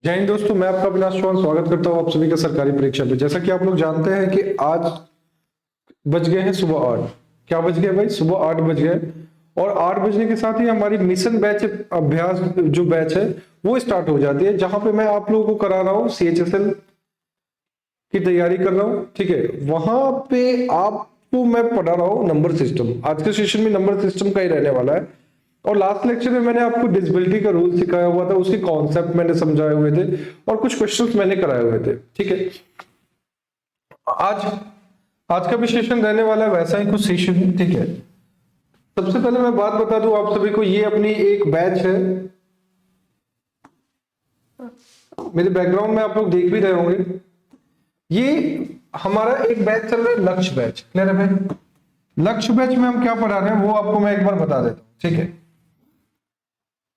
जय हिंद दोस्तों, मैं आपका अविनाश चौहान स्वागत करता हूं आप सभी का सरकारी परीक्षा पे। जैसा कि आप लोग जानते हैं कि आज बज गए हैं सुबह 8। क्या बज गए भाई? सुबह 8 बज गए। और 8 बजने के साथ ही हमारी मिशन बैच अभ्यास जो बैच है वो स्टार्ट हो जाती है, जहां पे मैं आप लोगों को करा रहा हूँ CHSL की तैयारी कर रहा हूँ। ठीक है, वहां पे आपको मैं पढ़ा रहा हूँ नंबर सिस्टम। आज के सेशन में नंबर सिस्टम का ही रहने वाला है। और लास्ट लेक्चर में मैंने आपको डिसेबिलिटी का रूल सिखाया हुआ था, उसके कॉन्सेप्ट मैंने समझाए हुए थे और कुछ क्वेश्चंस मैंने कराए हुए थे। ठीक है, आज आज का भी सेशन रहने वाला है वैसा ही कुछ सेशन। ठीक है, सबसे पहले मैं बात बता दूं आप सभी को, ये अपनी एक बैच है। मेरे बैकग्राउंड में आप लोग देख भी रहे होंगे, ये हमारा एक बैच चल रहा है, लक्ष्य बैच। क्लियर है भाई? लक्ष्य बैच में हम क्या पढ़ा रहे हैं वो आपको मैं एक बार बता देता हूँ। ठीक है,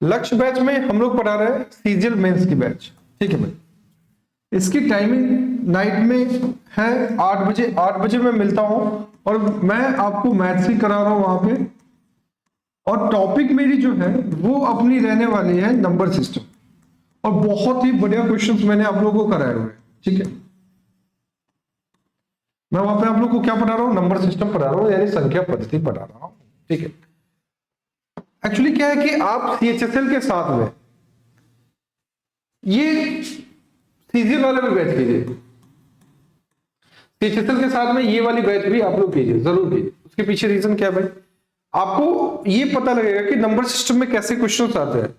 लक्ष्य बैच में हम लोग पढ़ा रहे हैं सीजीएल मेंस की बैच। ठीक है भाई, इसकी टाइमिंग नाइट में है 8 बजे। 8 बजे मैं मिलता हूं और मैं आपको मैथ्स ही करा रहा हूं वहां पे। और टॉपिक मेरी जो है वो अपनी रहने वाली है नंबर सिस्टम। और बहुत ही बढ़िया क्वेश्चंस मैंने आप लोगों को कराए हुए हैं। ठीक है, मैं वहां पे आप लोग को क्या पढ़ा रहा हूँ? नंबर सिस्टम पढ़ा रहा हूँ, यानी संख्या पद्धति पढ़ा रहा हूँ। ठीक है, एक्चुअली क्या है कि आप CHSL के साथ में ये सीजीएल वाला भी बैच कीजिए। CHSL के साथ में ये वाली बैच भी आप लोग कीजिए, जरूर कीजिए। उसके पीछे रीजन क्या है भाई? आपको ये पता लगेगा कि नंबर सिस्टम में कैसे क्वेश्चंस आते हैं।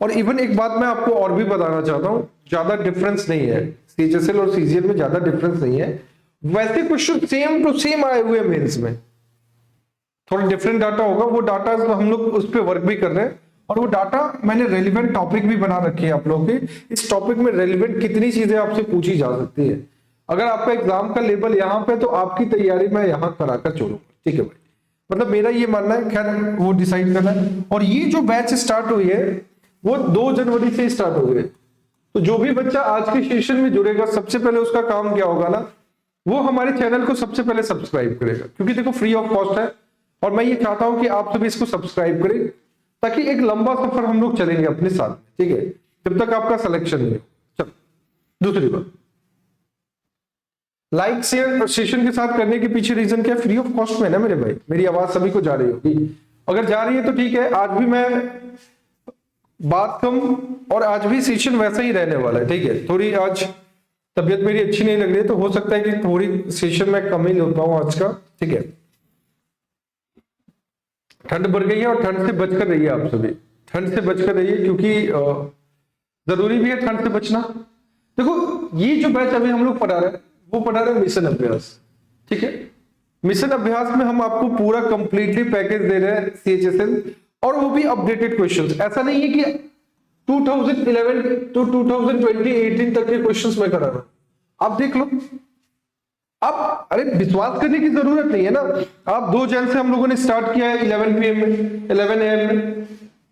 और इवन एक बात मैं आपको और भी बताना चाहता हूं, ज्यादा डिफरेंस नहीं है CHSL और CGL में, ज्यादा डिफरेंस नहीं है। वैसे क्वेश्चन सेम टू सेम आए हुए मेंस में, थोड़ा डिफरेंट डाटा होगा। वो डाटा हम लोग उस पर वर्क भी कर रहे हैं और वो डाटा मैंने रेलिवेंट टॉपिक भी बना रखी है आप लोगों के। इस टॉपिक में रेलिवेंट कितनी चीजें आपसे पूछी जा सकती है। अगर आपका एग्जाम का लेवल यहाँ पे, तो आपकी तैयारी मैं यहाँ कराकर छोड़ूंगा। ठीक है भाई, मतलब मेरा ये मानना है, खैर वो डिसाइड करना है। और ये जो बैच स्टार्ट हुई है वो 2 जनवरी से स्टार्ट हुई है। तो जो भी बच्चा आज के सेशन में जुड़ेगा, सबसे पहले उसका काम क्या होगा ना, वो हमारे चैनल को सबसे पहले सब्सक्राइब करेगा, क्योंकि देखो फ्री ऑफ कॉस्ट है। और मैं ये चाहता हूं कि आप सभी इसको सब्सक्राइब करें, ताकि एक लंबा सफर हम लोग चलेंगे अपने साथ। ठीक है, जब तक आपका सिलेक्शन नहीं हो। चलो, दूसरी बात, लाइक शेयर और सेशन के साथ करने के पीछे रीजन क्या? फ्री ऑफ कॉस्ट में ना मेरे भाई। मेरी आवाज सभी को जा रही होगी, अगर जा रही है तो ठीक है। आज भी मैं बात कम, और आज भी सेशन वैसा ही रहने वाला है। ठीक है, थोड़ी आज तबीयत मेरी अच्छी नहीं लग रही है, तो हो सकता है कि थोड़ी सेशन में कम ही ले पाऊं आज का। ठीक है, ठंड बढ़ गई है और ठंड से बचकर रहिए आप सभी। ठंड से बचकर रहिए, क्योंकि जरूरी भी है ठंड से बचना। देखो, ये जो बैच अभी हम लोग पढ़ा रहे हैं वो पढ़ा रहे हैं मिशन अभ्यास। ठीक है, मिशन अभ्यास में हम आपको पूरा कंप्लीटली पैकेज दे रहे हैं CHSL, और वो भी अपडेटेड क्वेश्चंस। ऐसा नहीं है कि 2011 टू 2018 तक के क्वेश्चंस मैं करा रहा हूं। आप देख लो, आप अरे विश्वास करने की जरूरत नहीं है ना। आप 2 जन से हम लोगों ने स्टार्ट किया है 11 PM में, 11 AM में।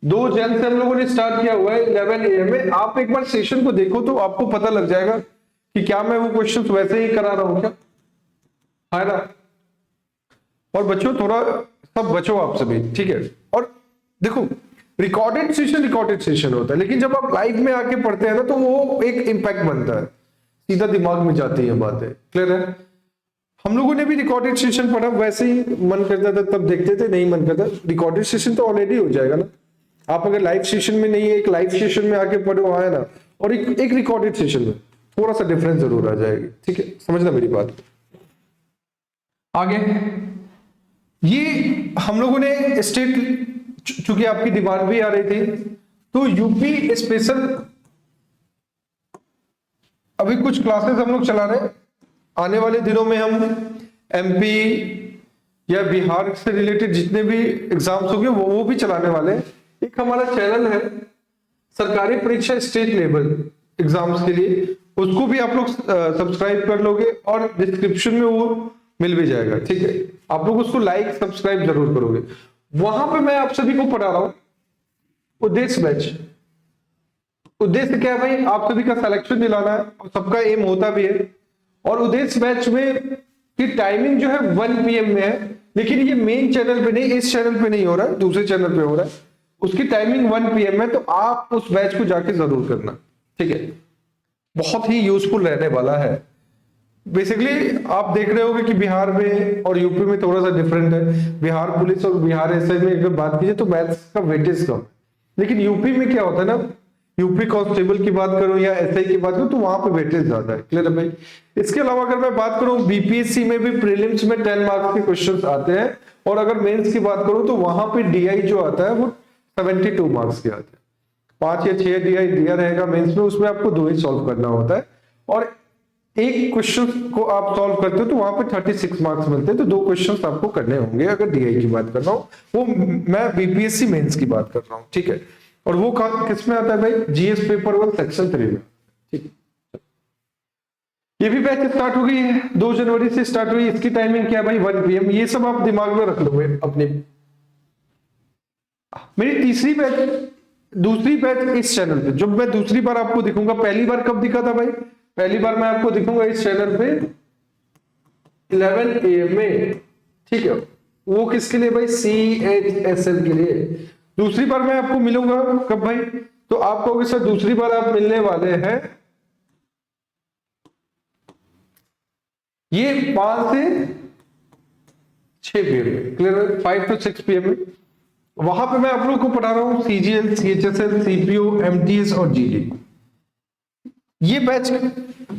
2 जन से हम लोगों ने स्टार्ट किया हुआ है 11 AM में। आप एक बार सेशन को देखो तो आपको पता लग जाएगा कि क्या मैं वो क्वेश्चंस वैसे ही करा रहा हूं क्या, है ना। और बच्चों, थोड़ा सब बचो आप सभी। ठीक है, और देखो, रिकॉर्डेड सेशन होता है, लेकिन जब आप लाइव में आके पढ़ते हैं ना, तो वो एक इंपैक्ट बनता है, सीधा दिमाग में जाती है बातें। क्लियर है? हम लोगों ने भी रिकॉर्डेड सेशन पढ़ा, वैसे ही मन करता था तब देखते थे, नहीं मन करता। रिकॉर्डेड सेशन तो ऑलरेडी हो जाएगा ना। आप अगर लाइव सेशन में नहीं है, एक लाइव सेशन में आके पढ़ो, आए ना, और एक रिकॉर्डेड सेशन में थोड़ा सा डिफरेंस जरूर आ जाएगी। ठीक है, समझना मेरी बात। आगे ये हम लोगों ने स्टेट, चूंकि आपकी डिमांड भी आ रही थी, तो यूपी स्पेशल अभी कुछ क्लासेस हम लोग चला रहे हैं। आने वाले दिनों में हम MP या बिहार से रिलेटेड जितने भी एग्जाम्स होंगे वो भी चलाने वाले हैं। एक हमारा चैनल है सरकारी परीक्षा स्टेट लेवल एग्जाम्स के लिए, उसको भी आप लोग सब्सक्राइब कर लोगे और डिस्क्रिप्शन में वो मिल भी जाएगा। ठीक है, आप लोग उसको लाइक सब्सक्राइब जरूर करोगे। वहां पे मैं आप सभी को पढ़ा रहा हूं उद्देश्य बैच। उद्देश्य क्या है भाई? आप सभी का सिलेक्शन दिलाना है, और सबका एम होता भी है। और उद्देश्य बैच में की टाइमिंग जो है 1 PM में है, लेकिन ये मेन चैनल पे नहीं, इस चैनल पे नहीं हो रहा है, दूसरे चैनल पे हो रहा है। उसकी टाइमिंग 1 PM है, तो आप उस बैच को जाके जरूर करना। ठीक है, बहुत ही यूजफुल रहने वाला है। बेसिकली आप देख रहे होंगे कि बिहार में और यूपी में थोड़ा सा डिफरेंट है। बिहार पुलिस और बिहार एसआई में अगर बात कीजिए तो मैथ्स का वेटेज कम है, लेकिन यूपी में क्या होता है ना, यूपी कांस्टेबल की बात करूं या एसआई की बात करूं तो वहां पे वेटेज ज्यादा है। क्लियर है भाई। इसके अलावा अगर मैं बात करूं बीपीएससी में भी प्रीलिम्स में 10 मार्क्स के क्वेश्चंस आते हैं, और अगर मेंस की बात करूं तो वहां पे डीआई जो आता है वो 72 मार्क्स के आते हैं। 5 या 6 डीआई दिया रहेगा मेंस में, उसमें आपको 2 ही सॉल्व करना होता है, और एक क्वेश्चन को आप सॉल्व करते हो तो वहां पे 36 मार्क्स मिलते हैं। तो 2 क्वेश्चन आपको करने होंगे अगर डीआई की बात कर रहा हूं, वो मैं बीपीएससी मेंस की बात कर रहा हूं। ठीक है, और वो किस में आता है भाई, जीएस पेपर 1 सेक्शन 3 में। ठीक, ये भी बैच स्टार्ट हो गई है, 2 जनवरी से स्टार्ट हुई। इसकी टाइमिंग क्या है भाई, 1 PM। ये सब आप दिमाग में रख लोगे अपने। मेरी दूसरी बैच इस चैनल पे, जब मैं दूसरी बार आपको दिखूंगा, पहली बार कब दिखा था भाई, पहली बार मैं आपको दिखूंगा इस चैनल पे 11 AM में। ठीक है, वो किसके लिए भाई, CHSL के लिए। दूसरी बार मैं आपको मिलूंगा कब भाई, तो आप कहोगे सर दूसरी बार आप मिलने वाले हैं ये 5 से 6 PM में। क्लियर है, 5 to 6 PM में। वहां पे मैं आप लोगों को पढ़ा रहा हूं CGL, CHSL, CPO, MTS और GD। ये बैच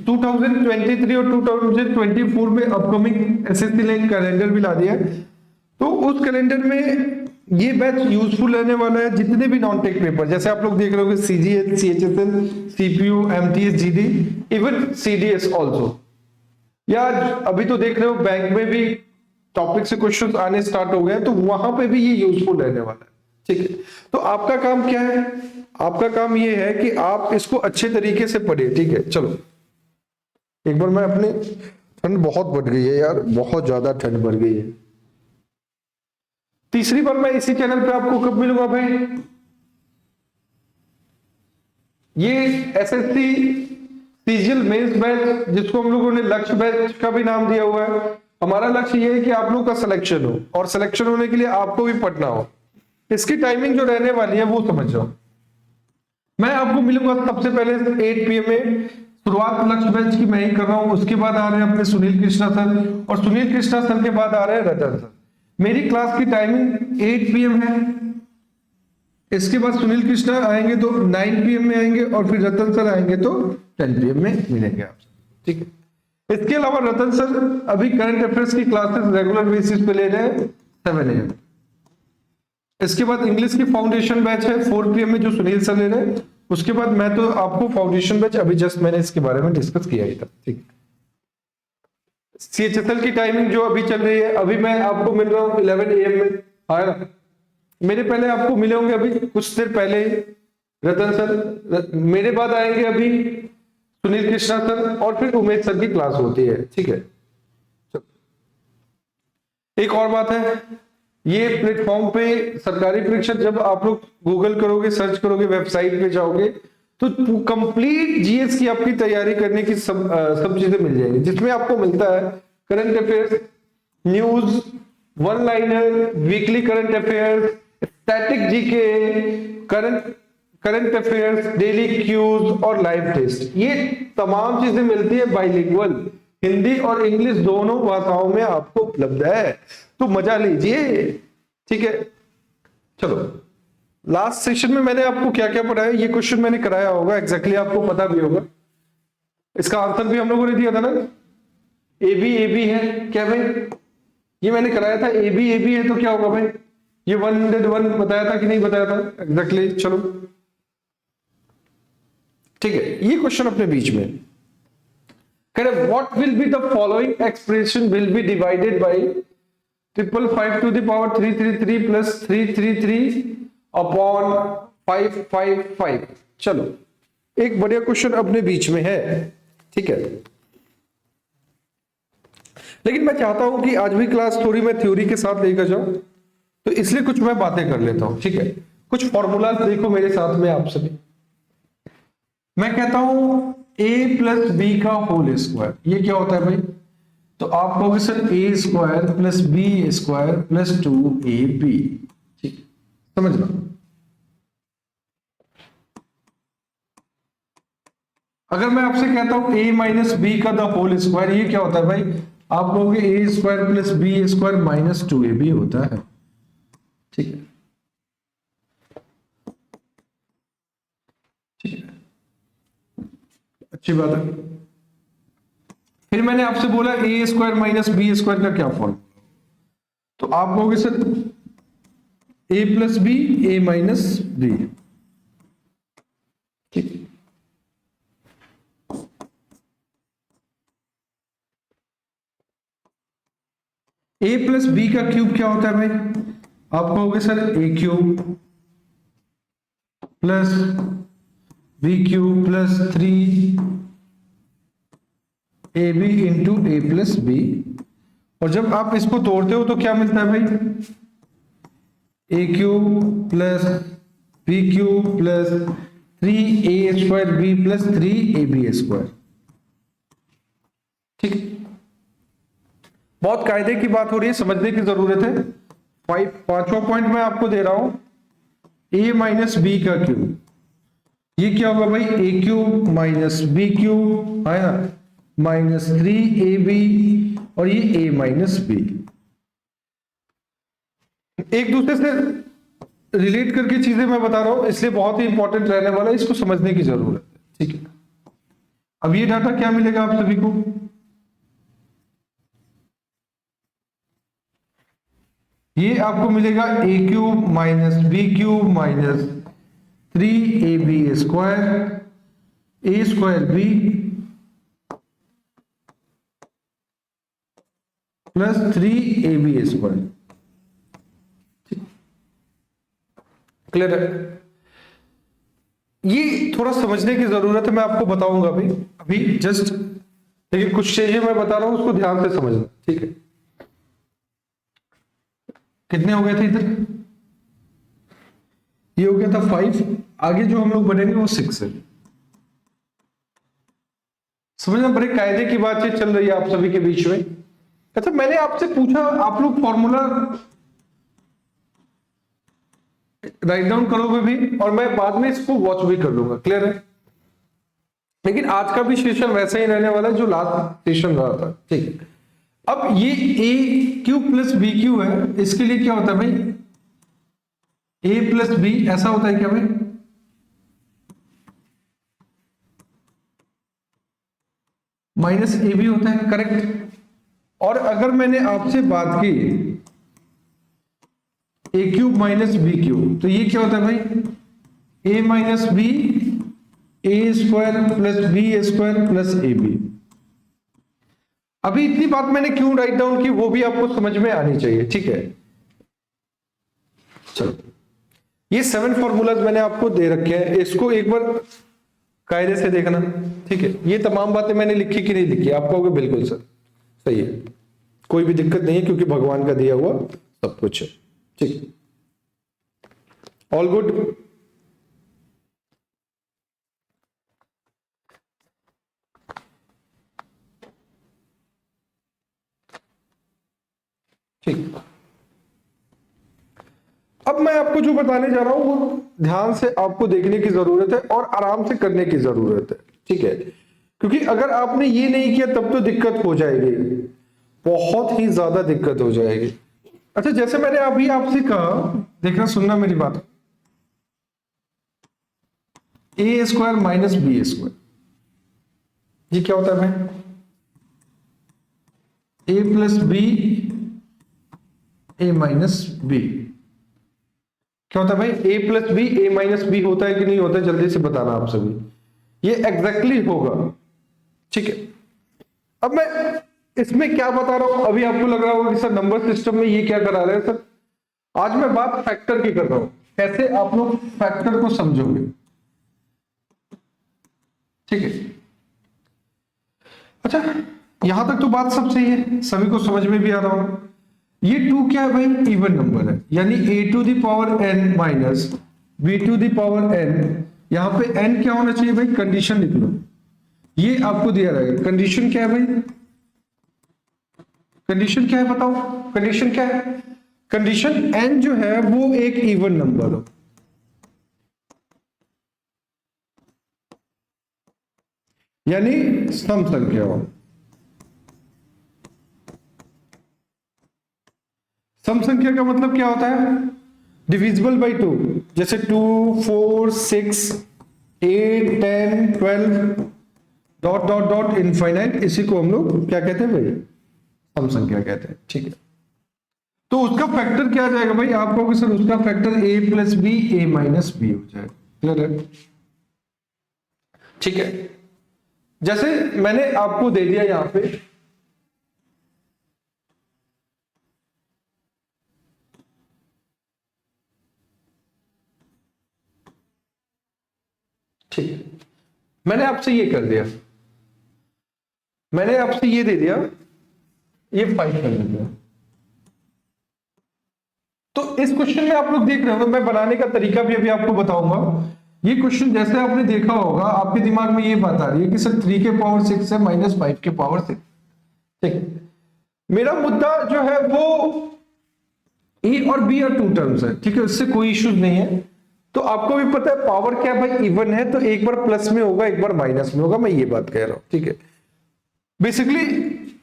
2023 और 2024 में अपकमिंग एसएससी लिंक कैलेंडर भी ला दिया है, तो उस कैलेंडर में ये बैच यूजफुल रहने वाला है। जितने भी नॉन टेक पेपर जैसे आप लोग देख रहे होंगे, CGL, CHSL, CPO, MTS, GD, even CDS also, या अभी तो देख रहे हो बैंक में भी टॉपिक से क्वेश्चन आने स्टार्ट हो गए, तो वहां पे भी ये यूजफुल रहने वाला है। ठीक है, तो आपका काम क्या है, आपका काम ये है कि आप इसको अच्छे तरीके से पढ़िए। ठीक है, चलो एक बार मैं अपने, ठंड बहुत बढ़ गई है यार, बहुत ज्यादा ठंड बढ़ गई है। तीसरी बार मैं इसी चैनल पे आपको कब मिलूंगा भाई, ये एसएससी सीजीएल मेंस बैच, जिसको हम लोगों ने लक्ष्य बैच का भी नाम दिया हुआ है। हमारा लक्ष्य ये है कि आप लोग का सिलेक्शन हो, और सिलेक्शन होने के लिए आपको भी पढ़ना हो। इसकी टाइमिंग जो रहने वाली है वो समझ जाओ। मैं आपको मिलूंगा सबसे पहले 8 PM में। शुरुआत लक्ष्य बैच की मैं ही कर रहा हूं, उसके बाद आ रहे हैं अपने सुनील कृष्णा सर, और सुनील कृष्णा सर के बाद आ रहे हैं रतन सर। मेरी क्लास की टाइमिंग 8 PM है। इसके बाद सुनील कृष्णा आएंगे तो 9 PM में आएंगे, और फिर रतन सर आएंगे तो 10 PM में मिलेंगे आपसे। ठीक है, इसके अलावा रतन सर अभी करंट अफेयर्स की क्लासेस रेगुलर बेसिस पे ले रहे हैं 7 AM। इसके बाद इंग्लिश की फाउंडेशन बैच है 4 PM में, जो सुनील सर ले रहे हैं। उसके बाद मैं तो आपको फाउंडेशन बैच अभी जस्ट मैंने इसके बारे में डिस्कस किया ही था। ठीक, CHSL की टाइमिंग जो अभी चल रही है, अभी मैं आपको मिल रहा हूँ 11 AM में, है ना। मेरे पहले आपको मिले होंगे अभी कुछ देर पहले ही रतन सर, मेरे बाद आएंगे अभी सुनील कृष्णा सर, और फिर उमेश सर की क्लास होती है। ठीक है, एक और बात है, ये प्लेटफॉर्म पे सरकारी परीक्षा जब आप लोग गूगल करोगे, सर्च करोगे, वेबसाइट पे जाओगे, तो कंप्लीट जीएस की आपकी तैयारी करने की सब चीजें मिल जाएंगी, जिसमें आपको मिलता है current affairs, news, one liner, weekly current affairs, static GK, current affairs, daily cues और लाइव टेस्ट। ये तमाम चीजें मिलती है बाइलिंगुअल, हिंदी और इंग्लिश दोनों भाषाओं में आपको उपलब्ध है, तो मजा लीजिए। ठीक है, चलो लास्ट सेशन में मैंने आपको क्या क्या पढ़ाया, ये क्वेश्चन मैंने कराया होगा, एग्जैक्टली आपको पता भी होगा। इसका आंसर भी हम लोगों ने दिया था ना, ए बी है क्या भाई, ये मैंने कराया था। ए बी है तो क्या होगा भाई, ये 101 बताया था कि नहीं बताया था, एग्जैक्टली। चलो ठीक है, ये क्वेश्चन अपने बीच में कह रहे what will be the following expression will be divided by 555 to the power 333 plus 333 upon 555। चलो एक बढ़िया क्वेश्चन अपने बीच में है। ठीक है, लेकिन मैं चाहता हूं कि आज भी क्लास थोड़ी मैं थ्योरी के साथ लेकर जाऊं, तो इसलिए कुछ मैं बातें कर लेता हूं। ठीक है, कुछ फॉर्मूलाज देखो मेरे साथ में आप सभी। मैं कहता हूं a प्लस बी का होल स्क्वायर, ये क्या होता है भाई, तो आप कहोगे sir a square plus B square plus 2ab। ठीक, समझ लो। अगर मैं आपसे कहता हूं a माइनस बी का द होल स्क्वायर, ये क्या होता है भाई? आप कहोगे A square plus B square minus 2ab होता है। ठीक है, ठीक है, अच्छी बात है। फिर मैंने आपसे बोला A square minus B square का क्या फॉर्म, तो आप कहोगे sir A plus B A minus B. ठीक, ए प्लस बी का क्यूब क्या होता है भाई? आप कहोगे sir A cube plus B cube plus 3ab into A plus B. और जब आप इसको तोड़ते हो तो क्या मिलता है भाई? A cube plus B cube plus 3a square B plus 3ab square. ठीक, बहुत कायदे की बात हो रही है, समझने की जरूरत है। पांचवा पॉइंट मैं आपको दे रहा हूं, a माइनस बी का क्यूब, ये क्या होगा भाई? A cube minus B cube है ना, माइनस 3ab, और ये a माइनस बी। एक दूसरे से रिलेट करके चीजें मैं बता रहा हूं, इसलिए बहुत ही इंपॉर्टेंट रहने वाला है, इसको समझने की जरूरत है। ठीक है, अब ये डाटा क्या मिलेगा आप सभी को? ये आपको मिलेगा A cube minus B cube minus 3ab square A square B plus 3ab square. Clear है? ये थोड़ा समझने की जरूरत है, मैं आपको बताऊंगा अभी अभी जस्ट, लेकिन कुछ चीजें मैं बता रहा हूं उसको ध्यान से समझना। ठीक है, कितने हो गए थे इधर? ये हो गया था 5, आगे जो हम लोग बनेंगे वो 6 है। समझना, बड़े कायदे की बातचीत चल रही है आप सभी के बीच में। अच्छा, मैंने आपसे पूछा आप लोग फॉर्मूला राइट डाउन करोगे भी, और मैं बाद में इसको वॉच भी कर लूंगा। क्लियर है? लेकिन आज का भी सेशन वैसा ही रहने वाला है जो लास्ट सेशन रहा था। ठीक है, अब ये ए क्यू प्लस बी क्यू है, इसके लिए क्या होता है भाई? ए प्लस बी ऐसा होता है क्या भाई? माइनस ए बी होता है, करेक्ट। और अगर मैंने आपसे बात की A cube minus B cube, तो ये क्या होता है भाई? A minus B A square plus B square plus A B. अभी इतनी बात मैंने क्यों राइट डाउन की वो भी आपको समझ में आनी चाहिए। ठीक है, चलो, ये 7 फॉर्मूलाज मैंने आपको दे रखे हैं, इसको एक बार कायदे से देखना। ठीक है, ये तमाम बातें मैंने लिखी कि नहीं लिखी? आप कहोगे बिल्कुल सर सही है, कोई भी दिक्कत नहीं है, क्योंकि भगवान का दिया हुआ सब कुछ है। ठीक, ऑल गुड। ठीक, अब मैं आपको जो बताने जा रहा हूं वो ध्यान से आपको देखने की जरूरत है और आराम से करने की जरूरत है। ठीक है, क्योंकि अगर आपने ये नहीं किया तब तो दिक्कत हो जाएगी, बहुत ही ज्यादा दिक्कत हो जाएगी। अच्छा, जैसे मैंने अभी आपसे कहा, देखना सुनना मेरी बात, ए स्क्वायर माइनस बी स्क्वायर, ये क्या होता है भाई? ए plus B A minus B. क्या होता है भाई? ए plus B A minus B होता है कि नहीं होता है? जल्दी से बताना आप सभी। ये एग्जैक्टली होगा। ठीक है, अब मैं इसमें क्या बता रहा हूं, अभी आपको लग रहा होगा कि सर नंबर सिस्टम में ये क्या करा रहे हैं सर। आज मैं बात फैक्टर की कर रहा हूं, कैसे आप लोग फैक्टर को समझोगे। ठीक है, अच्छा, यहां तक तो बात सब सही है, सभी को समझ में भी आ रहा होगा। ये 2 क्या है भाई? इवन नंबर है, यानी a to the power n minus b to the power n। यहां पे n क्या होना चाहिए भाई? कंडीशन लिख लो, ये आपको दिया रहेगा। कंडीशन क्या है भाई? कंडीशन क्या है बताओ? कंडीशन क्या है? कंडीशन n जो है वो एक इवन नंबर हो। यानी सम संख्या हो। सम संख्या का मतलब क्या होता है? डिविजिबल बाई 2, जैसे 2, 4, 6, 8, 10, 12 डॉट डॉट डॉट इनफाइनाइट, इसी को हम लोग क्या कहते हैं भाई? सम संख्या कहते हैं। ठीक है, तो उसका फैक्टर क्या आ जाएगा भाई? आप कहोगे सर उसका factor a plus B, a minus B हो जाएगा। क्लियर है? ठीक है, जैसे मैंने आपको दे दिया यहां पे ठीक है, मैंने आपसे ये कर दिया, मैंने आपसे ये दे दिया, ये 5 कर दिया। तो इस क्वेश्चन में आप लोग देख रहे हो, मैं बनाने का तरीका भी अभी आपको बताऊंगा। ये क्वेश्चन जैसे आपने देखा होगा, आपके दिमाग में ये बात आ रही है कि सर 3 के पावर 6 है माइनस 5 के पावर 6। ठीक, मेरा मुद्दा जो है वो ए और बी और 2 टर्म्स है। ठीक है, उससे कोई इश्यूज नहीं है। तो आपको भी पता है पावर क्या भाई? इवन है, तो एक बार प्लस में होगा, एक बार माइनस में होगा, मैं ये बात कह रहा हूं। ठीक है, बेसिकली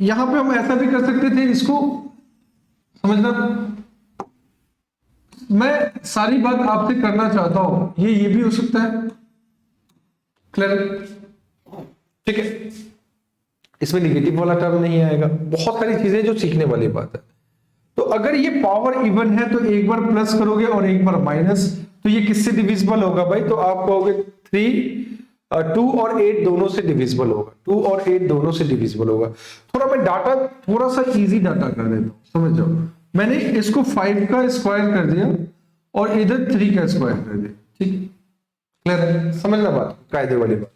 यहां पे हम ऐसा भी कर सकते थे, इसको समझना, मैं सारी बात आपसे करना चाहता हूं, ये भी हो सकता है। क्लियर? ठीक है, इसमें निगेटिव वाला टर्म नहीं आएगा, बहुत सारी चीजें जो सीखने वाली बात है। तो अगर ये पावर इवन है तो एक बार प्लस करोगे और एक बार माइनस, तो ये किससे डिविजिबल होगा भाई? तो आप कहोगे 3, 2 और 8 दोनों से डिविजिबल होगा। 2 और 8 दोनों से डिविजिबल होगा। थोड़ा मैं डाटा थोड़ा सा इजी डाटा कर देता हूं, समझ जाओ। मैंने इसको 5 का स्क्वायर कर दिया और इधर 3 का स्क्वायर कर दिया। ठीक, क्लियर है? समझना बात, कायदे वाली बात।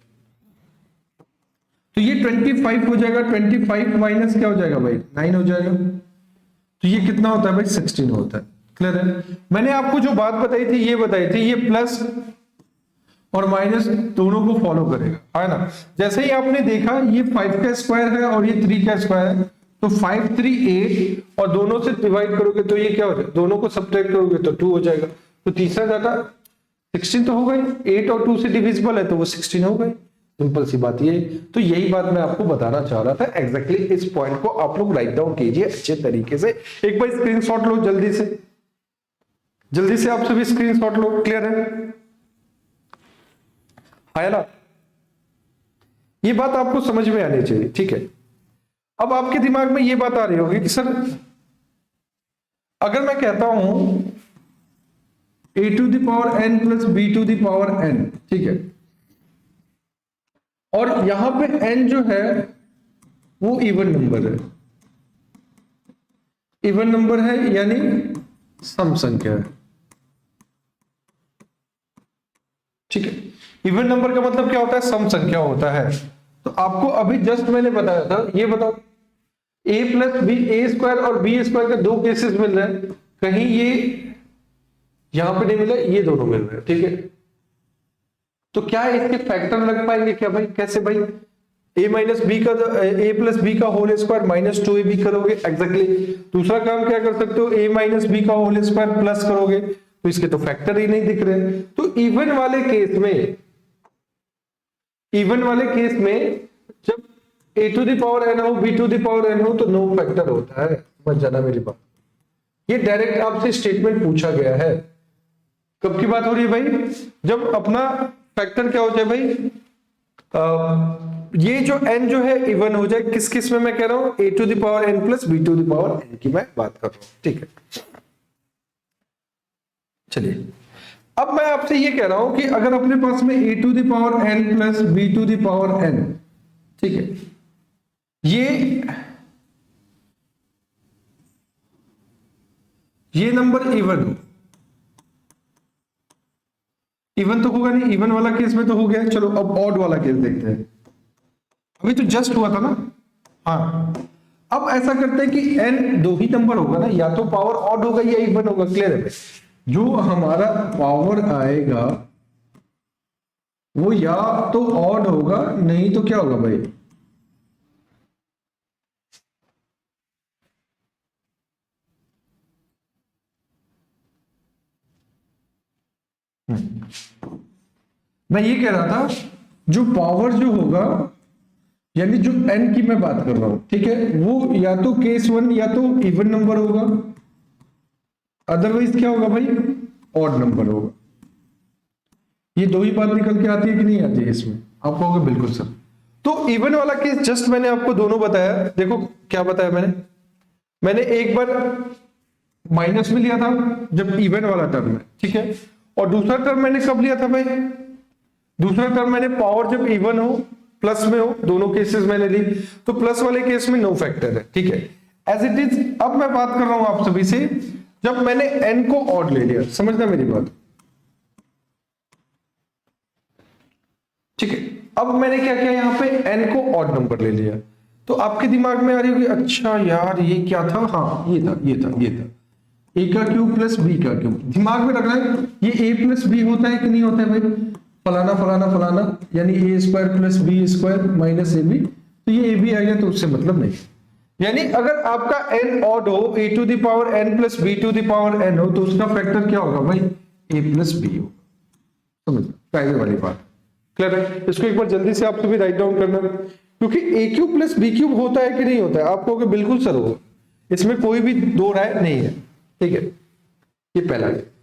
तो ये 25 हो जाएगा, 25 माइनस क्या हो जाएगा भाई? 9 हो जाएगा। तो ये कितना होता है भाई? 16 होता है। क्लियर है? मैंने आपको जो बात बताई थी, ये बताई थी, ये प्लस और माइनस दोनों को फॉलो करेगा, है ना? जैसे ही आपने देखा ये 5 का स्क्वायर है और ये 3 का स्क्वायर है, तो 5, 3, 8 और दोनों से डिवाइड करोगे तो ये क्या हो जाएगा? दोनों को सब्ट्रैक्ट करोगे तो 2 हो जाएगा। तो तीसरा डाटा 16 तो हो गई, 8 और 2 से डिविजिबल है तो वो 16 हो गई। सिंपल सी बात ये। तो यही बात मैं आपको बताना चाह रहा था। एग्जैक्टली इस पॉइंट को आप लोग राइट डाउन कीजिए अच्छे तरीके से। एक बार स्क्रीनशॉट लो जल्दी से, जल्दी से आप सभी स्क्रीनशॉट लो। क्लियर है? है ना? ये बात आपको समझ में आनी चाहिए। ठीक है, अब आपके दिमाग में ये बात आ रही होगी कि सर अगर मैं कहता हूं a to the power n plus b to the power n, ठीक है, और यहां पे n जो है वो इवन नंबर है, इवन नंबर है यानी सम संख्या है। ठीक है, इवन नंबर का मतलब क्या होता है? सम संख्या होता है। तो आपको अभी जस्ट मैंने बताया था, ये बताओ a plus B, A square और बी स्क्वायर का 2 केसेस मिल रहे हैं, कहीं ये यहां पे नहीं मिला, ये दोनों मिल रहे हैं। ठीक है, तो क्या इसके फैक्टर लग पाएंगे क्या भाई? कैसे भाई? a माइनस बी का, a प्लस बी का होल स्क्वायर माइनस 2ab करोगे। एग्जैक्टली दूसरा काम क्या कर सकते हो? a माइनस बी का होल स्क्वायर प्लस करोगे, तो इसके तो फैक्टर ही नहीं दिख रहे। तो इवन वाले केस में, इवन वाले केस में जब a to the power n हो, b to the power n हो, तो नो फैक्टर होता है। समझ जाना मेरी बात। ये डायरेक्ट आपसे स्टेटमेंट पूछा गया है। कब की बात हो रही है भाई? जब अपना फैक्टर क्या हो जाए भाई? ये जो n जो है इवन हो जाए। किस किस में मैं कह रहा हूं? a to the power n plus b to the power n की मैं बात कर रहा हूं। ठीक है, चलिए अब मैं आपसे ये कह रहा हूं कि अगर अपने पास में a to the power n plus b to the power n, ठीक है, ये नंबर इवन हो, इवन तो होगा नहीं, इवन वाला केस में तो हो गया। चलो अब ऑड वाला केस देखते हैं। अभी तो जस्ट हुआ था ना। हाँ, अब ऐसा करते हैं कि n 2 ही नंबर होगा ना, या तो पावर ऑड होगा या इवन होगा। क्लियर है भाई? जो हमारा पावर आएगा वो या तो ऑड होगा, नहीं तो क्या होगा भाई? मैं ये कह रहा था जो पावर जो होगा यानी जो n की मैं बात कर रहा हूं, ठीक है, वो या तो केस 1 या तो इवन नंबर होगा, अदरवाइज क्या होगा भाई, ऑड नंबर होगा। ये दो ही बात निकल के आती है कि नहीं आती है इसमें? आप कहोगे बिल्कुल सर। तो इवन वाला केस जस्ट मैंने आपको दोनों बताया। देखो क्या बताया मैंने एक बार माइनस में लिया था जब इवन वाला टर्म है, ठीक है, और दूसरा टर्म मैंने कब लिया था भाई, दूसरा टर्म मैंने पावर जब इवन हो प्लस में हो, दोनों केसेस मैंने ली। तो प्लस वाले केस में नो फैक्टर है, ठीक है, एज इट इज। अब मैं बात कर रहा हूं आप सभी से, जब मैंने n को ऑड ले लिया, समझना मेरी बात, ठीक है, अब मैंने क्या किया, यहां पे n को ऑड नंबर ले लिया। तो आपके दिमाग में आ रही होगी, अच्छा यार ये क्या था, हाँ ये था a का क्यूब प्लस b का क्यूब। दिमाग में रखना है ये a प्लस b होता है कि नहीं होता है भाई, फलाना फलाना फलाना, यानी a square plus b square minus ab, तो ये a b आ गया, तो उससे मतलब नहीं। यानी अगर आपका n ऑड हो, a to the power n plus b to the power n हो, तो उसका फैक्टर क्या होगा भाई, a प्लस b हो। समझ कायदे वाली बात, क्लियर है? इसको एक बार जल्दी से आप सभी राइट डाउन करना, क्योंकि a cube plus b cube होता है कि नहीं होता है, आप कहोगे बिल्कुल सर होगा, इसमें कोई भी दो राय नहीं है, ठीक है। ये पहला है।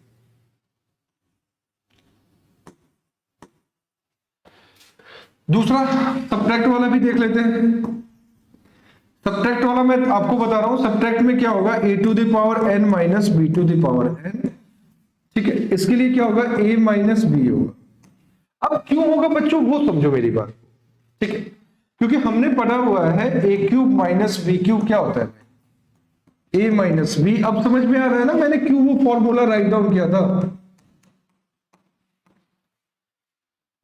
दूसरा सब्ट्रैक्ट वाला भी देख लेते हैं। सब्ट्रैक्ट वाला मैं आपको बता रहा हूं, सब्ट्रैक्ट में क्या होगा, a to the power n minus b to the power n, ठीक है, इसके लिए क्या होगा, a माइनस b होगा। अब क्यों होगा बच्चों, वो समझो मेरी बात, ठीक है, क्योंकि हमने पढ़ा हुआ है a cube minus b cube क्या होता है, a माइनस b। अब समझ में आ रहा है ना, मैंने क्यों वो फॉर्मूला राइट डाउन किया था।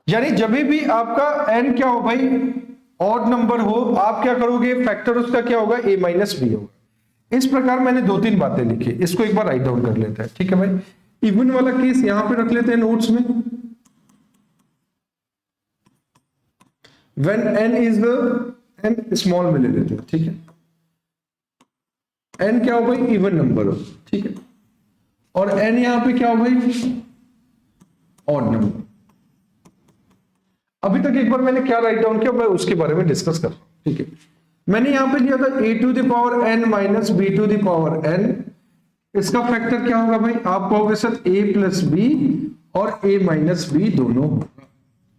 यानी जब भी आपका n क्या हो भाई, ऑड नंबर हो, आप क्या करोगे, फैक्टर उसका क्या होगा, a माइनस b होगा। इस प्रकार मैंने दो तीन बातें लिखी, इसको एक बार राइट डाउन कर लेते हैं, ठीक है भाई। इवन वाला केस यहां पे रख लेते हैं नोट्स में, when n is the n small में ले लेते हैं, ठीक है, n क्या हो भाई, इवन नंबर हो, ठीक है, और n यहां पे क्या हो भाई, ऑड नंबर। अभी तक एक बार मैंने क्या राइट डाउन किया, मैं उसके बारे में डिस्कस कर रहा हूं, ठीक है। मैंने यहां पे लिया था a to the power n minus b to the power n, इसका फैक्टर क्या होगा भाई, आप कहोगे सर a प्लस b और a माइनस b दोनों होगा,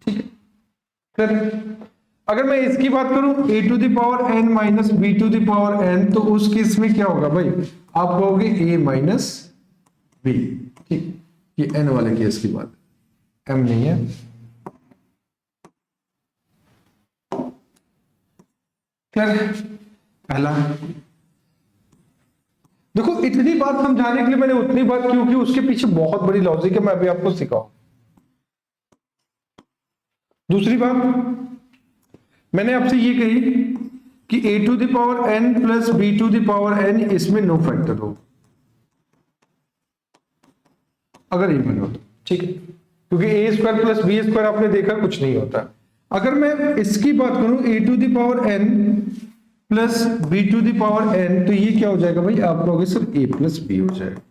ठीक है। फिर अगर मैं इसकी बात करूं a to the power n minus b to the power n, तो उस केस में क्या होगा भाई, आप कहोगे a माइनस b, ठीक, ये n वाले केस की बात, m नहीं है। पहला देखो, इतनी बात समझाने के लिए मैंने उतनी बात क्यों की, उसके पीछे बहुत बड़ी लॉजिक है, मैं अभी आपको सिखाऊं। दूसरी बात मैंने आपसे ये कही कि a to the power n plus b to the power n, इसमें नो फैक्टर हो अगर इवन हो तो, ठीक है, क्योंकि a square plus b square आपने देखा कुछ नहीं होता। अगर मैं इसकी बात करूं a to the power n plus b to the power n, तो ये क्या हो जाएगा भाई, आप कहोगे सर a प्लस b हो जाएगा,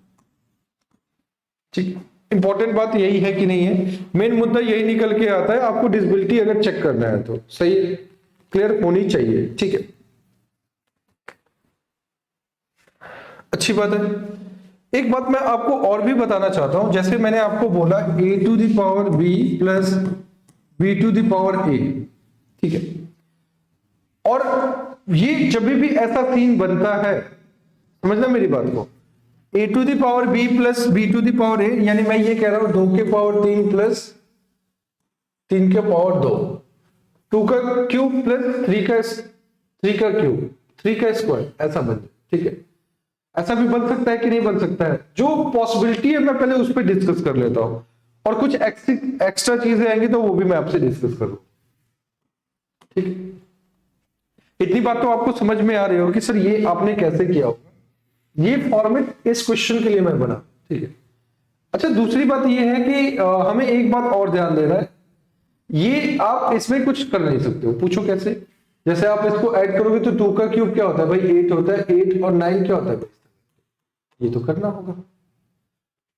ठीक। इंपॉर्टेंट बात यही है कि नहीं है, मेन मुद्दा यही निकल के आता है, आपको डिसेबिलिटी अगर चेक करना है तो सही क्लियर होनी चाहिए, ठीक है, अच्छी बात है। एक बात मैं आपको और भी बताना चाहता हूं, जैसे मैंने आपको बोला a to the power b plus b to the power a, ठीक है, और ये जब भी ऐसा सीन बनता है, समझना मेरी बात को, a to the power b plus b to the power a, यानी मैं ये कह रहा हूं 2 के पावर 3 प्लस 3 के पावर 2, 2 का क्यूब प्लस 3 का क्यूब, 3 का स्क्वायर, ऐसा बन जाए, ठीक है। ऐसा भी बन सकता है कि नहीं बन सकता है, जो पॉसिबिलिटी है मैं पहले उस पर डिस्कस कर लेता हूं, और कुछ एक्स्ट्रा चीजें आएंगी तो वो भी मैं आपसे डिस्कस करूं, ठीक है। इतनी बात तो आपको समझ में आ रही हो कि सर ये आपने कैसे किया होगा, ये फॉर्मेट इस क्वेश्चन के लिए मैं बना, ठीक है। अच्छा, दूसरी बात ये है कि हमें एक बात और ध्यान देना है, ये आप इसमें कुछ कर नहीं सकते हो, पूछो कैसे, जैसे आप इसको ऐड करोगे तो 2 का क्यूब क्या होता है भाई, 8 होता है, 8 और 9 क्या होता है भाई, ये तो करना होगा,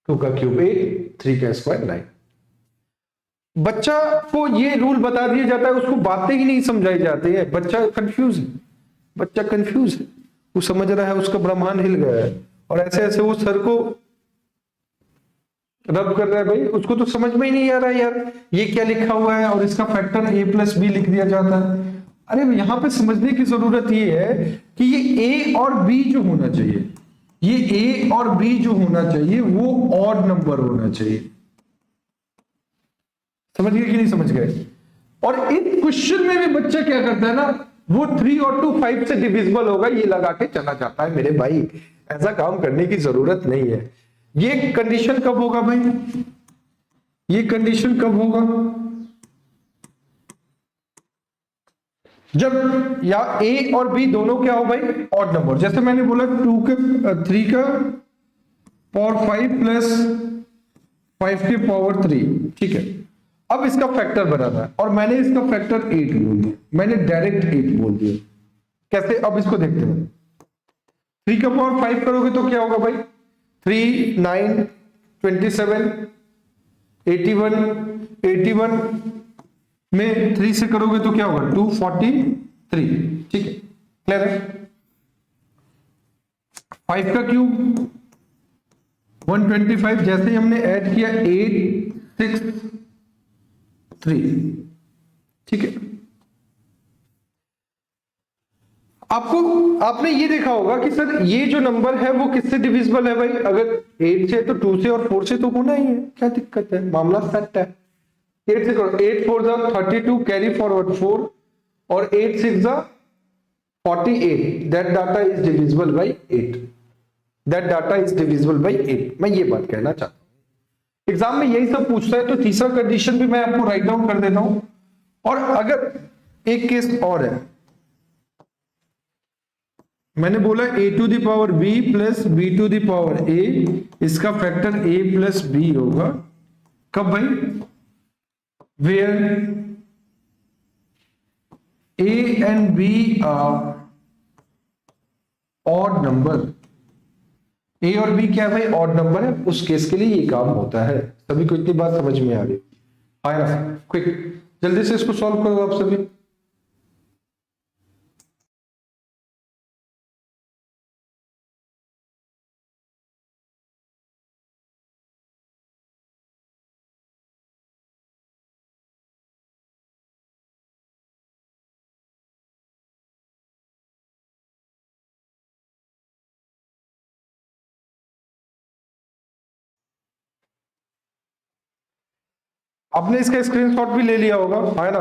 2 का क्यूब 8, 3 का स्क्वायर 9। बच्चा को ये रूल बता दिया जाता है, उसको बातें ही नहीं समझाई जाती है, बच्चा कंफ्यूज है, बच्चा कंफ्यूज है, वो समझ रहा है उसका ब्रह्मांड हिल गया है, और ऐसे ऐसे वो सर को रब कर रहा है। भाई उसको तो समझ में ही नहीं आ रहा है यार, ये क्या लिखा हुआ है, और इसका फैक्टर a+b लिख दिया जाता है। अरे यहां पे समझने की जरूरत ये है कि ये a और b जो होना चाहिए, ये a और b जो होना चाहिए वो ऑड नंबर होना चाहिए। समझ गए कि नहीं समझ गए? और इस क्वेश्चन में भी बच्चा क्या करता है ना, वो 3 और 2 5 से डिविजिबल होगा ये लगा के चला जाता है। मेरे भाई ऐसा काम करने की जरूरत नहीं है। ये कंडीशन कब होगा भाई, ये कंडीशन कब होगा, जब या a और b दोनों क्या हो भाई, ऑड नंबर। जैसे मैंने बोला 3 का पावर 5 प्लस 5 के पावर 3, ठीक है। अब इसका फैक्टर बनाना है, और मैंने इसका फैक्टर 8 बोल दिया, मैंने डायरेक्ट 8 बोल दिया। कैसे, अब इसको देखते हैं। 3 का पावर 5 करोगे तो क्या होगा भाई, 3 9 27 81 81 में 3 से करोगे तो क्या होगा 243, ठीक है, क्लियर है। 5 का क्यूब 125, जैसे ही हमने ऐड किया 8 6 3, ठीक है। आपने ये देखा होगा कि सर ये जो नंबर है वो किससे डिविजिबल है भाई, अगर 8 से तो 2 से और 4 से तो होना ही है, क्या दिक्कत है, मामला सेट है। 8 से करो, 8 4 जा 32, कैरी फॉरवर्ड 4, और 8 6 जा 48, that data is divisible by 8, that data is divisible by 8। मैं ये बात कहना चाहता हूं, एग्जाम में यही सब पूछता है, तो तीसरा कंडीशन भी मैं आपको राइट डाउन कर देता हूं। और अगर एक केस और है, मैंने बोला a to the power b plus b to the power a, इसका फैक्टर a प्लस b होगा। कब भाई, where a and b are odd number, a और b क्या है भाई, ऑड नंबर है, उस केस के लिए ये काम होता है। सभी को इतनी बात समझ में आ रही है ना? क्विक, जल्दी से इसको सॉल्व करो आप सभी। आपने इसका स्क्रीनशॉट भी ले लिया होगा, है ना?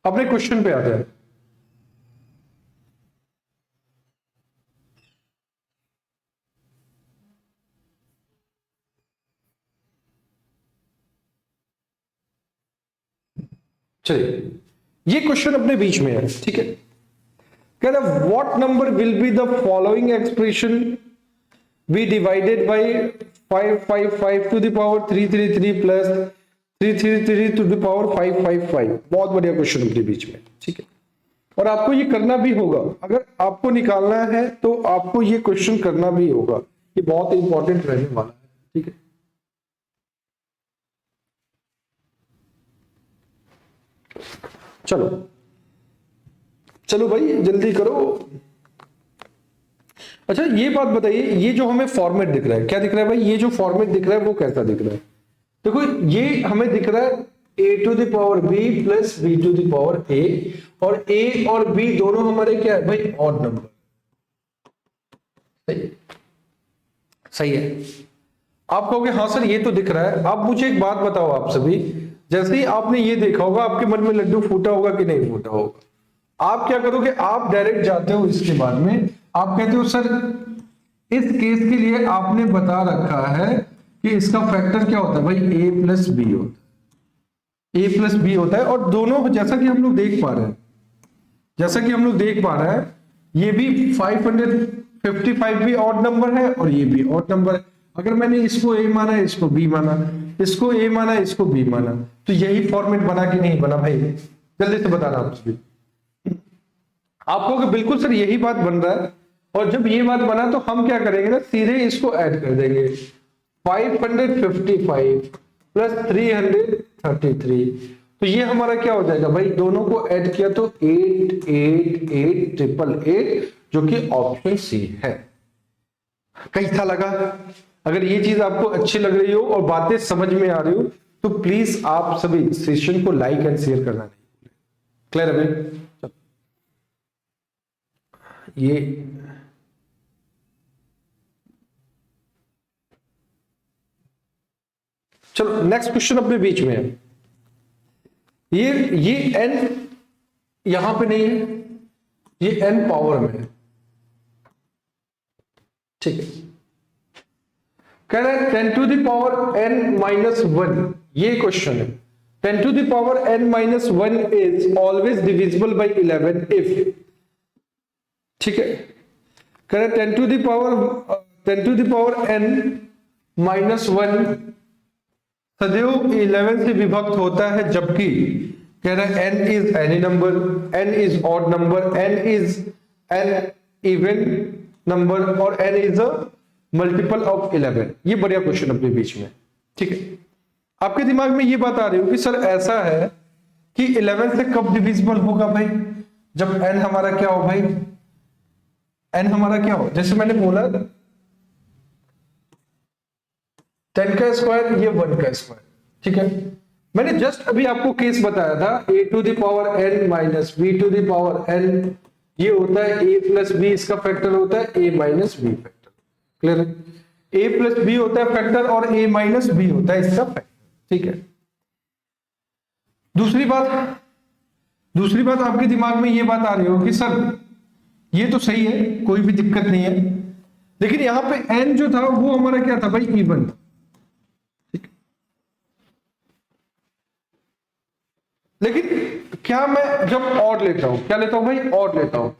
अपने क्वेश्चन पे आते हैं। चलिए, ये क्वेश्चन अपने बीच में है, ठीक है। कह रहा what number will be the following expression be divided by 555 to the power 333 plus 333 to the power 555। बहुत बढ़िया क्वेश्चन अपने बीच में, ठीक है। और आपको ये करना भी होगा, अगर आपको निकालना है तो आपको ये क्वेश्चन करना भी होगा, ये बहुत इंपॉर्टेंट रहने वाला है, ठीक है। चलो चलो भाई जल्दी करो। अच्छा ये बात बताइए, ये जो हमें फॉर्मेट दिख रहा है, क्या दिख रहा है भाई, ये जो फॉर्मेट दिख रहा है वो कैसा दिख रहा है? देखो ये हमें दिख रहा है a to the power b plus b to the power a, और a और b दोनों हमारे क्या है भाई, ऑड नंबर। सही है। आप कहोगे हाँ सर ये तो दिख रहा है। आप मुझे एक बात बताओ, आप सभी जैसे ही आपने ये देखा होगा आपके मन में लड्डू फूटा होगा कि नहीं फूटा होगा? आप क्या करोगे, आप डायरेक्ट जाते हो इसके बाद में, आप कहते हो सर इस केस के लिए आपने बता रखा है कि इसका फैक्टर क्या होता है भाई, a प्लस बी होता है, a प्लस बी होता है। और दोनों जैसा कि हम लोग देख पा रहे हैं, जैसा कि हम लोग देख पा रहे हैं, ये भी 555 भी ऑड नंबर है और ये भी ऑड नंबर है। अगर मैंने इसको a माना, इसको b माना, इसको a माना, इसको b माना, तो यही फॉर्मेट बना कि नहीं बना भाई? जल्दी से बताना आप सभी। आप कहोगे बिल्कुल सर यही बात बन रहा है, और जब ये बात बना तो हम क्या करेंगे ना, सीधे इसको ऐड कर देंगे। 555 प्लस 333, तो ये हमारा क्या हो जाएगा भाई, दोनों को ऐड किया तो 888888, जो कि ऑप्शन सी है। कैसा लगा? अगर ये चीज आपको अच्छी लग रही हो और बातें समझ में आ रही हो तो प्लीज आप सभी सेशन को लाइक एंड शेयर करना नहीं भूलें। क्लियर है भाई? ये चलो नेक्स्ट क्वेश्चन अपने बीच में है। ये n यहां पे नहीं है, ये n पावर में है, ठीक है। कह रहा है 10 to the power n minus 1, ये क्वेश्चन है। 10 to the power n minus 1 is always divisible by 11 if, ठीक है। कह रहा है 10 to the power n minus 1 सदैव 11 से विभक्त होता है, जबकि कह रहा है n is any number, n is odd number, n is an even number और n is a multiple of 11। ये बढ़िया क्वेश्चन अपने बीच में, ठीक है। आपके दिमाग में ये बात आ रही हो कि सर ऐसा है कि 11 से कब डिविजिबल होगा भाई, जब n हमारा क्या हो भाई, n हमारा क्या हो, जैसे मैंने बोला 10 का स्क्वायर, ये 1 का स्क्वायर, ठीक है। मैंने जस्ट अभी आपको केस बताया था a to the power n minus b to the power n, ये होता है a प्लस b, इसका फैक्टर होता है a minus b factor. Clear है? a प्लस b होता है फैक्टर और a माइनस b होता है इसका फैक्टर, ठीक है। दूसरी बात आपके दिमाग में ये बात आ रही हो कि सर ये तो सही है, कोई भी दिक्कत नहीं है, लेकिन यहां पे n जो था वो हमारा क्या था भाई, इवन था, ठीक। लेकिन क्या मैं जब ऑड लेता हूं, क्या लेता हूं भाई, ऑड लेता हूं,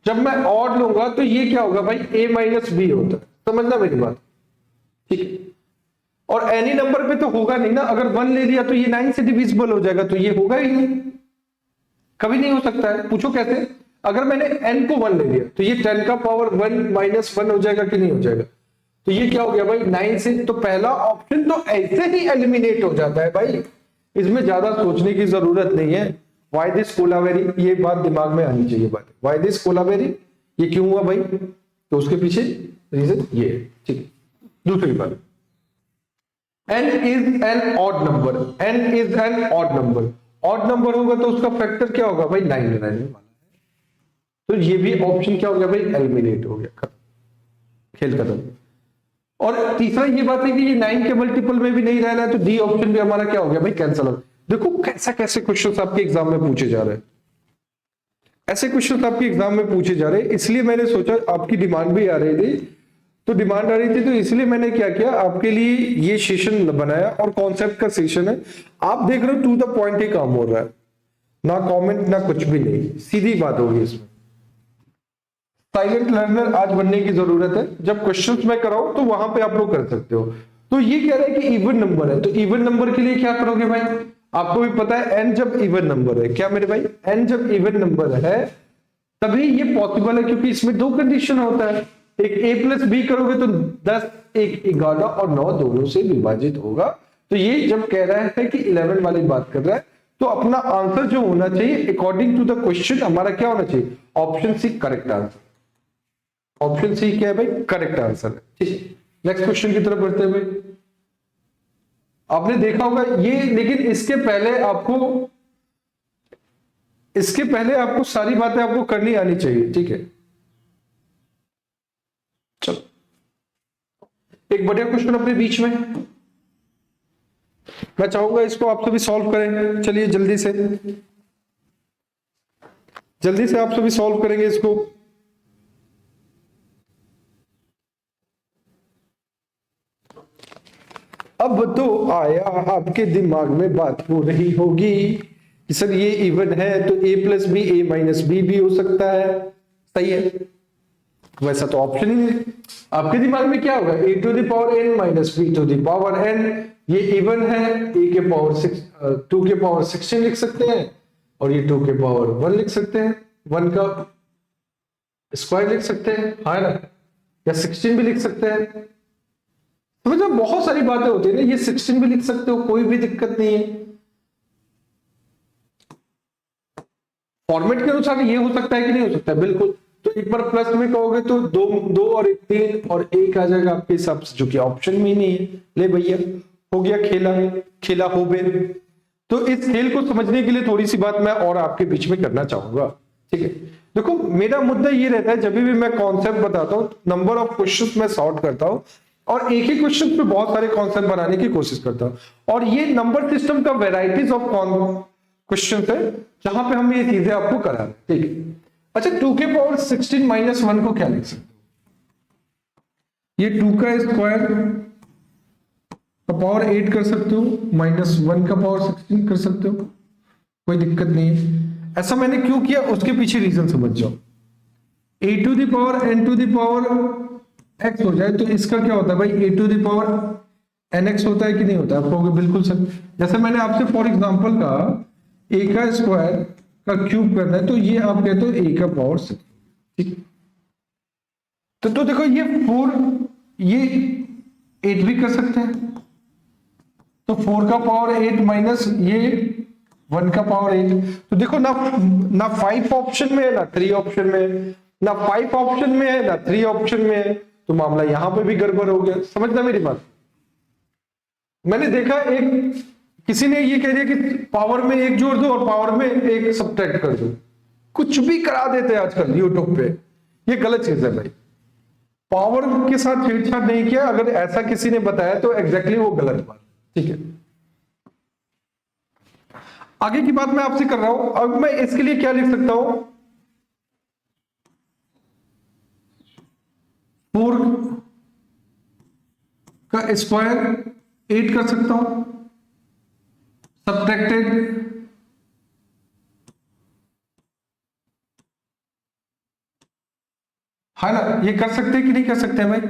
जब मैं ऑड लूंगा तो ये क्या होगा भाई, a माइनस बी होता है, समझना मेरी बात, ठीक है। और एनी नंबर पे तो होगा नहीं ना, अगर 1 ले लिया तो ये 9 से डिविजिबल हो जाएगा, तो ये होगा ही नहीं, कभी नहीं हो सकता है। पूछो कैसे? अगर मैंने n को 1 ले लिया तो ये 10 का पावर 1 माइनस 1 हो जाएगा कि नहीं हो जाएगा, तो ये क्या हो गया भाई 9 से, तो पहला ऑप्शन तो ऐसे ही एलिमिनेट हो जाता है भाई, इसमें ज्यादा सोचने की जरूरत नहीं है। वाई दिस कोलावेरी, ये बात दिमाग में आनी चाहिए बात, वाई दिस कोलावेरी, ये क्यों हुआ भाई, तो उसके पीछे रीजन ये है, ठीक है। दूसरी बात, n is an odd number, n is an odd number, odd number होगा तो उसका फैक्टर क्या होगा भाई, 9 रहने वाला है, तो ये भी ऑप्शन क्या हो गया भाई, एलिमिनेट हो गया, खत्म, खेल खत्म। और तीसरा ये बात है कि ये 9 के मल्टीपल में भी नहीं रहना है, तो डी ऑप्शन भी हमारा क्या हो गया भाई, कैंसिल हो। देखो कैसे क्वेश्चंस आपके एग्जाम में पूछे जा रहे हैं, ऐसे क्वेश्चंस आपके एग्जाम में पूछे जा रहे हैं, इसलिए मैंने सोचा, आपकी डिमांड भी आ रही थी, तो इसलिए मैंने क्या किया, आपके लिए ये सेशन बनाया, और कॉन्सेप्ट का सेशन है, आप देख रहे हो टू द पॉइंट ही काम हो रहा है, ना कमेंट ना कुछ भी नहीं, सीधी बात होगी इसमें। साइलेंट लर्नर आज बनने की जरूरत है, जब क्वेश्चंस मैं कराऊं तो वहां पे आप लोग कर सकते हो। तो ये कह रहा है कि इवन नंबर है, तो इवन नंबर के लिए क्या करोगे भाई, आपको भी पता है n जब इवन नंबर है, क्या मेरे भाई, n जब इवन नंबर है तभी ये पॉसिबल है, क्योंकि इसमें दो कंडीशन होता है, एक a प्लस बी करोगे तो 10, 1 11 और 9 दोनों से विभाजित होगा। तो ये जब कह रहा है कि 11 वाली बात कर रहा है, तो अपना आंसर जो होना चाहिए अकॉर्डिंग टू द क्वेश्चन हमारा क्या होना चाहिए, option C correct answer. Option C क्या है भाई, करेक्ट आंसर है, ठीक है। नेक्स्ट क्वेश्चन की तरफ बढ़ते हुए, आपने देखा होगा ये, लेकिन इसके पहले आपको सारी बातें आपको करनी आनी चाहिए, ठीक है। चलो एक बढ़िया क्वेश्चन अपने बीच में, मैं चाहूंगा इसको आप सभी सॉल्व करें। चलिए जल्दी से आप सभी सॉल्व करेंगे इसको। अब तो आया आपके दिमाग में बात हो रही होगी कि सर ये इवन है तो a plus B A minus B भी हो सकता है, सही है। वैसा तो ऑप्शन ही नहीं, आपके दिमाग में क्या होगा, a to the power n minus b to the power n, ये इवन है, a के पावर 2 के पावर 16 लिख सकते हैं, और ये 2 के पावर 1 लिख सकते हैं, 1 का स्क्वायर लिख सकते हैं, हाँ ना। या 16 भी लिख सकते हैं। तो मतलब बहुत सारी बातें होती है ना, ये 16 भी लिख सकते हो, कोई भी दिक्कत नहीं है। फॉर्मेट के अनुसार ये हो सकता है कि नहीं हो सकता है, बिल्कुल। तो एक बार प्लस में कहोगे तो दो और एक 3 और 1 आ जाएगा आपके हिसाब से, जो कि ऑप्शन में ही नहीं है। ले भैया, हो गया खेला खेला हो बे। तो इस खेल को समझने के लिए थोड़ी सी बात मैं और आपके बीच में करना चाहूंगा, ठीक है। देखो मेरा मुद्दा ये रहता है, जब भी मैं कॉन्सेप्ट बताता हूं, नंबर ऑफ क्वेश्चंस मैं सॉल्व करता हूं और एक ही क्वेश्चन पे बहुत सारे कॉन्सेप्ट बनाने की कोशिश करता हूं। और ये नंबर सिस्टम का वेराइटीज ऑफ क्वेश्चन है जहां पे हम ये चीजें आपको करा रहे हैं, ठीक है। अच्छा, 2 के पावर 16 माइनस 1 को क्या लिख सकते हो? ये 2 का स्क्वायर का पावर 8 कर सकते हो, माइनस 1 का पावर 16 कर सकते हो, कोई दिक्कत नहीं है। ऐसा मैंने क्यों किया उसके पीछे रीजन समझ जाओ। a to the power n to the power x हो जाए तो इसका क्या होता है भाई, a to the power nx होता है कि नहीं होता है? आप कहोगे बिल्कुल सर। जैसे मैंने आपसे फॉर एग्जांपल कहा a का स्क्वायर का क्यूब करना है, तो ये आप कहते हो a का पावर 6, ठीक। तो देखो ये 4, ये 8 भी कर सकते हैं, तो 4 का पावर 8 माइनस ये 1 का पावर 8। तो देखो ना 5 ऑप्शन में है, ना 3 ऑप्शन में है, ना 5 ऑप्शन में है, ना 3 ऑप्शन में है, तो मामला यहां पे भी गड़बड़ हो गया। समझना मेरी बात। मैंने देखा एक किसी ने ये कह दिया कि पावर में 1 जोड़ दो और पावर में 1 सब्ट्रैक्ट कर दो, कुछ भी करा देते हैं आजकल यूट्यूब पे। ये गलत चीज है भाई, पावर के साथ छेड़छाड़ नहीं किया। अगर ऐसा किसी ने बताया तो एग्जैक्टली वो गलत बात, ठीक है। आगे की बात मैं आपसे कर रहा हूं। अब मैं इसके लिए क्या लिख सकता हूं, 4 का स्क्वायर 8 कर सकता हूं, सब्ट्रैक्टेड है ना। ये कर सकते हैं कि नहीं कर सकते हैं भाई?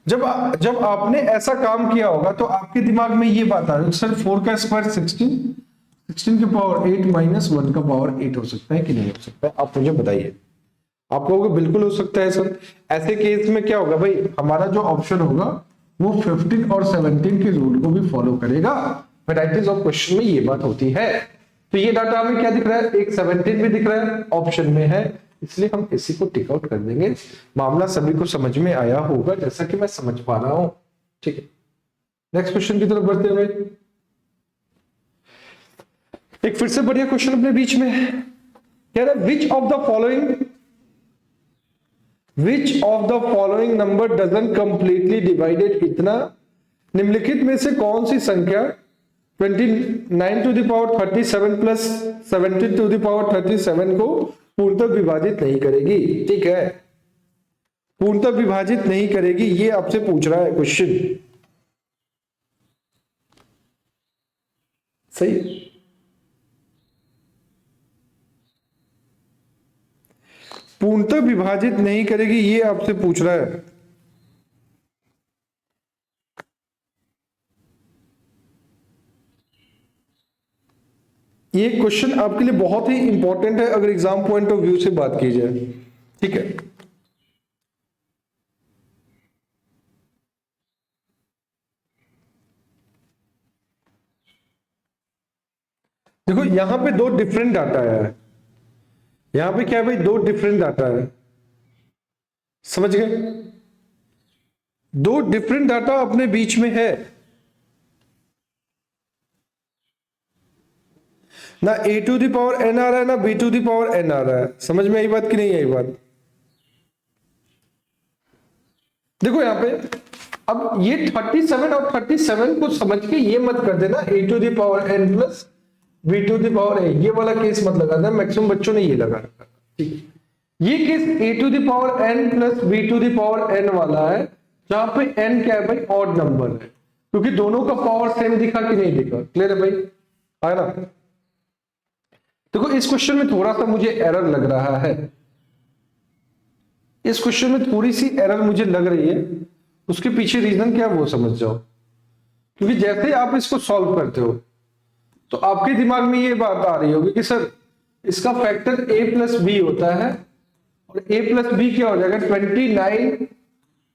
जब आपने ऐसा काम किया होगा तो आपके दिमाग में ये बात आ रही है, सर 4 का स्क्वायर 16 के पावर 8 माइनस 1 का पावर 8 हो सकता है कि नहीं हो सकता है? आप मुझे बताइए। आप कहोगे बिल्कुल हो सकता है सर। ऐसे केस में क्या होगा भाई, हमारा जो ऑप्शन होगा वो 15 और 17 के रूल को भी फॉलो करेगा। वैरायटीज ऑफ क्वेश्चन में ये बात होती है। तो ये डाटा हमें क्या दिख रहा है, एक 17 भी दिख रहा है, ऑप्शन में है, इसलिए हम इसी को टिक आउट कर देंगे। मामला सभी को समझ में आया होगा जैसा कि मैं समझ पा रहा हूं, ठीक है। नेक्स्ट क्वेश्चन की तरफ बढ़ते हैं भाई। एक फिर से बढ़िया क्वेश्चन अपने बीच में कह रहा है, which of the following number doesn't completely divided. इतना निम्नलिखित में से कौन सी संख्या 29 to the power 37 plus 17 to the power 37 को पूर्णतः विभाजित नहीं करेगी? ठीक है, पूर्णतः विभाजित नहीं करेगी, ये आपसे पूछ रहा है क्वेश्चन, सही। पूर्णतः विभाजित नहीं करेगी, ये आपसे पूछ रहा है। ये क्वेश्चन आपके लिए बहुत ही इंपॉर्टेंट है अगर एग्जाम पॉइंट ऑफ व्यू से बात की जाए, ठीक है। देखो यहां पे 2 डिफरेंट डाटा है, यहां पे क्या है भाई, 2 डिफरेंट डाटा है, समझ गए? 2 डिफरेंट डाटा अपने बीच में है ना, a to the power n आ रहा है ना b to the power n आ रहा है। समझ में आई बात कि नहीं आई बात? देखो यहां पे अब ये 37 और 37 को समझ के ये मत कर देना a to the power n plus b to the power a, ये वाला केस मत लगा देना। मैक्सिमम बच्चों ने ये लगा रखा, ठीक है। ये case a to the power n plus b to the power n वाला है, जहां पे n क्या है भाई, ऑड नंबर है, क्योंकि दोनों का पावर सेम दिखा कि नहीं दिखा? क्लियर है भाई, है ना? देखो इस क्वेश्चन में थोड़ा सा मुझे एरर लग रहा है, इस क्वेश्चन में थोड़ी सी एरर मुझे लग रही है। उसके पीछे रीजन क्या है वो समझ जाओ, क्योंकि जैसे आप इसको सॉल्व करते हो तो आपके दिमाग में ये बात आ रही होगी कि सर इसका फैक्टर a प्लस बी होता है और a प्लस बी क्या हो जाएगा 29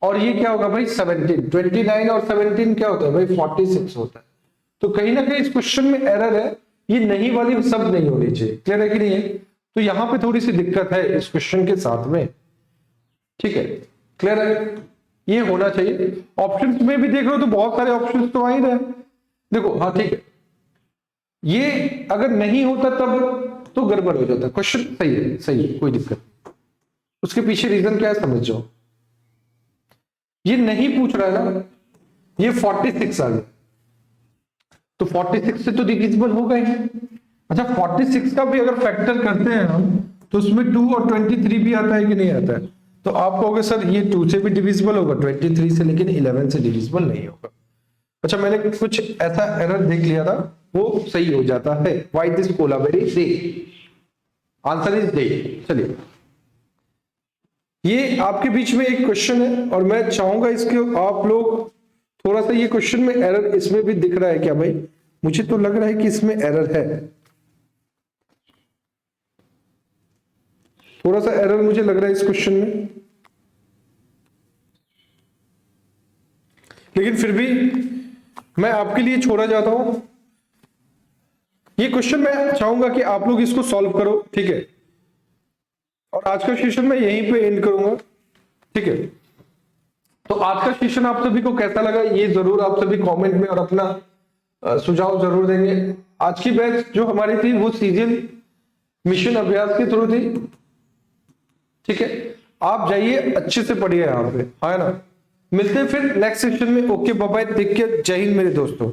और ये क्या होगा भाई 17। 29 और 17 क्या होता है भाई 46 होता है। तो कहीं ना कहीं इस क्वेश्चन में एरर है, ये नहीं वाली सब नहीं होनी चाहिए। क्लियर है कि नहीं है? तो यहां पे थोड़ी सी दिक्कत है इस क्वेश्चन के साथ में। ठीक है, क्लियर है? ये होना चाहिए। ऑप्शंस में भी देख रहे हो तो बहुत सारे ऑप्शंस तो आ ही रहे। देखो हाँ ठीक है, ये अगर नहीं होता तब तो गड़बड़ हो जाता। क्वेश्चन सही है, सही है, कोई दिक्कत नहीं। उसके पीछे रीजन क्या है समझ जाओ। ये नहीं पूछ रहा है ना, ये 46 आ गया तो 46 से तो डिविजिबल होगा ही। अच्छा 46 का भी अगर फैक्टर करते हैं हम तो उसमें 2 और 23 भी आता है कि नहीं आता है? तो आप कहोगे सर ये 2 से भी डिविजिबल होगा 23 से, लेकिन 11 से डिविजिबल नहीं होगा। अच्छा मैंने कुछ ऐसा एरर देख लिया था, वो सही हो जाता है। Why this Kolaveri day, answer is day. चलिए ये आपके बीच में एक क्वेश्चन है और मैं चाहूंगा इसके आप लोग थोड़ा सा, ये क्वेश्चन में एरर इसमें भी दिख रहा है क्या भाई? मुझे तो लग रहा है कि इसमें एरर है, थोड़ा सा एरर मुझे लग रहा है इस क्वेश्चन में, लेकिन फिर भी मैं आपके लिए छोड़ा जाता हूं। ये क्वेश्चन मैं चाहूंगा कि आप लोग इसको सॉल्व करो, ठीक है? और आज का सेशन मैं यहीं पे एंड करूंगा, ठीक है? तो आज का सेशन आप सभी को कैसा लगा ये जरूर आप सभी कमेंट में और अपना सुझाव जरूर देंगे। आज की बैच जो हमारी थी वो सीजन मिशन अभ्यास के थ्रू थी, ठीक है? आप जाइए अच्छे से पढ़िए यहाँ पे, है ना? मिलते हैं फिर नेक्स्ट सेशन में। Okay bye bye, take care, जय हिंद मेरे दोस्तों।